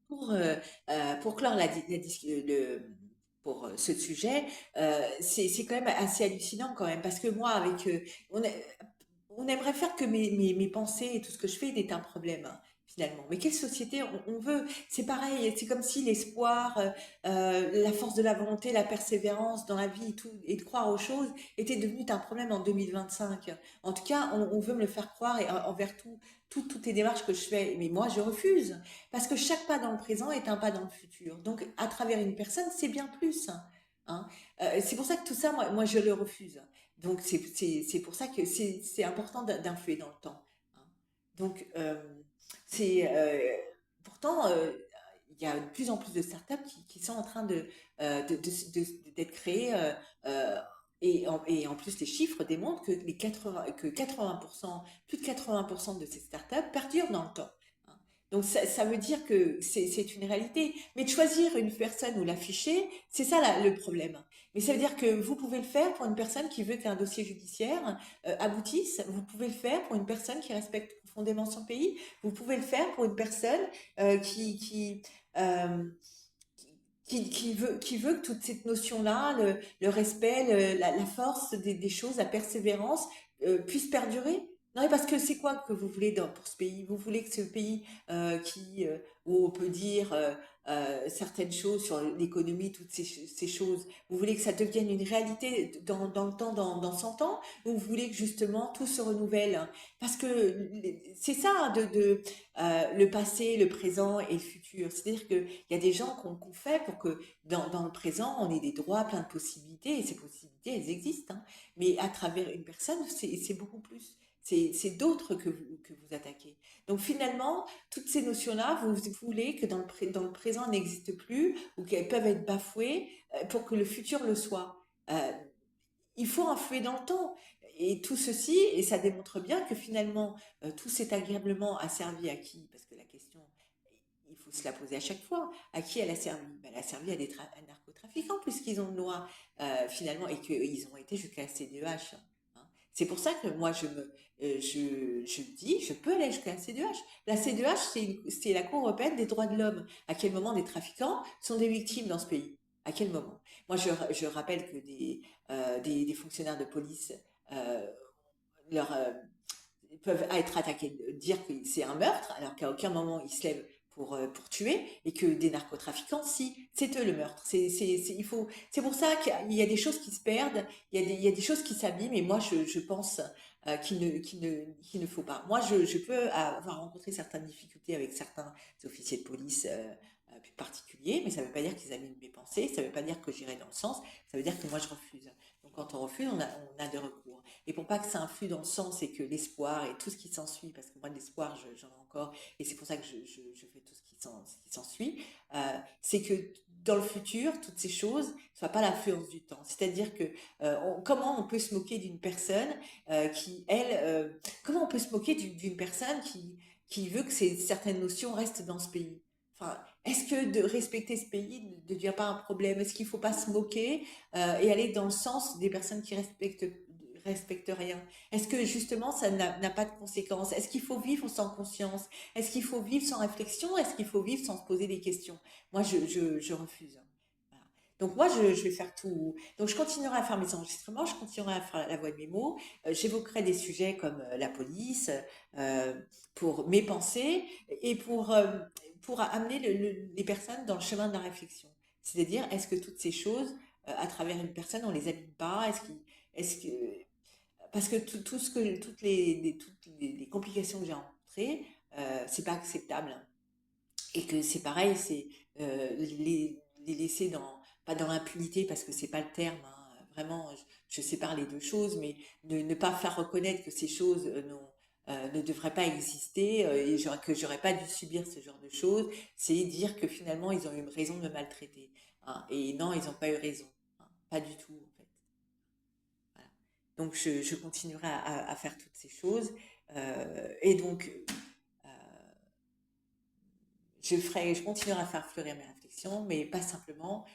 pour clore pour ce sujet, c'est quand même assez hallucinant quand même, parce que moi, on, a- on aimerait faire que mes pensées et tout ce que je fais n'ait un problème, hein, finalement. Mais quelle société on veut? C'est pareil, c'est comme si l'espoir, la force de la volonté, la persévérance dans la vie et de croire aux choses était devenu un problème en 2025. En tout cas, on veut me le faire croire et envers toutes les démarches que je fais. Mais moi, je refuse. Parce que chaque pas dans le présent est un pas dans le futur. Donc, à travers une personne, c'est bien plus, hein. C'est pour ça que tout ça, moi, je le refuse. Donc, c'est pour ça que c'est important d'influer dans le temps, hein. Donc, c'est pourtant, il y a de plus en plus de startups qui sont en train d'être créées. Euh, et en plus, les chiffres démontrent que 80%, plus de 80% de ces startups perdurent dans le temps, hein. Donc, ça veut dire que c'est une réalité. Mais de choisir une personne ou l'afficher, c'est ça le problème. Mais ça veut dire que vous pouvez le faire pour une personne qui veut qu'un dossier judiciaire aboutisse. Vous pouvez le faire pour une personne qui respecte profondément son pays. Vous pouvez le faire pour une personne euh, qui veut que toute cette notion-là, le respect, la force des choses, la persévérance, puisse perdurer. Non, mais parce que c'est quoi que vous voulez pour ce pays? Vous voulez que ce pays où on peut dire certaines choses sur l'économie, toutes ces choses, vous voulez que ça devienne une réalité dans le temps, dans 100 ans, ou vous voulez que justement tout se renouvelle? Parce que c'est ça, le passé, le présent et le futur. C'est-à-dire qu'il y a des gens qu'on fait pour que dans le présent, on ait des droits, plein de possibilités, et ces possibilités, elles existent, hein. Mais à travers une personne, c'est beaucoup plus. C'est d'autres que vous attaquez. Donc finalement, toutes ces notions-là, vous voulez que dans le présent n'existent plus ou qu'elles peuvent être bafouées pour que le futur le soit. Euh, il faut influer dans le temps. Et tout ceci, et ça démontre bien que finalement, tout cet agréablement a servi à qui? Parce que la question, il faut se la poser à chaque fois. À qui elle a servi? Ben, elle a servi à à narcotrafiquants, puisqu'ils ont une loi, finalement, et qu'ils ont été jusqu'à la CDEH, hein. C'est pour ça que moi, je dis, je peux aller jusqu'à la CDEH. La CDEH, c'est la Cour européenne des droits de l'homme. À quel moment des trafiquants sont des victimes dans ce pays? À quel moment? Moi, je rappelle que des fonctionnaires de police euh, leur, peuvent être attaqués, dire que c'est un meurtre, alors qu'à aucun moment ils se lèvent pour tuer, et que des narcotrafiquants, si, c'est eux le meurtre. C'est pour ça qu'il y a des choses qui se perdent, il y a des choses qui s'abîment, et moi je pense qu'il ne faut pas. Moi je peux avoir rencontré certaines difficultés avec certains officiers de police plus particuliers, mais ça ne veut pas dire qu'ils abîment mes pensées, ça ne veut pas dire que j'irai dans le sens, ça veut dire que moi je refuse. Donc quand on refuse, on a des recours. Et pour pas que ça influe dans le sens et que l'espoir et tout ce qui s'ensuit, parce que moi de l'espoir j'en ai encore, et c'est pour ça que je fais tout ce qui s'ensuit, c'est que dans le futur, toutes ces choses ne soient pas l'influence du temps. C'est-à-dire que comment on peut se moquer d'une personne comment on peut se moquer d'une personne qui veut que certaines notions restent dans ce pays? Enfin, est-ce que de respecter ce pays ne devient pas un problème? Est-ce qu'il ne faut pas se moquer et aller dans le sens des personnes qui respectent rien? Est-ce que justement ça n'a pas de conséquences? Est-ce qu'il faut vivre sans conscience? Est-ce qu'il faut vivre sans réflexion? Est-ce qu'il faut vivre sans se poser des questions? Moi, je refuse. Voilà. Donc moi, je vais faire tout. Donc je continuerai à faire mes enregistrements, je continuerai à faire la voix de mes mots. J'évoquerai des sujets comme la police euh, pour mes pensées et pour amener les personnes dans le chemin de la réflexion. C'est-à-dire, est-ce que toutes ces choses, à travers une personne, on les abîme pas? Est-ce que, parce que tout ce que, toutes les complications que j'ai rencontrées, c'est pas acceptable. Et que c'est pareil, c'est les laisser pas dans l'impunité parce que c'est pas le terme, hein. Vraiment, je sépare les deux choses, mais ne pas faire reconnaître que ces choses ne devraient pas exister et que j'aurais pas dû subir ce genre de choses, c'est dire que finalement ils ont eu raison de me maltraiter, hein. Et non, ils n'ont pas eu raison, hein. Pas du tout en fait. Voilà. Donc je continuerai à faire toutes ces choses et donc euh, je continuerai à faire fleurir mes réflexions, mais pas simplement.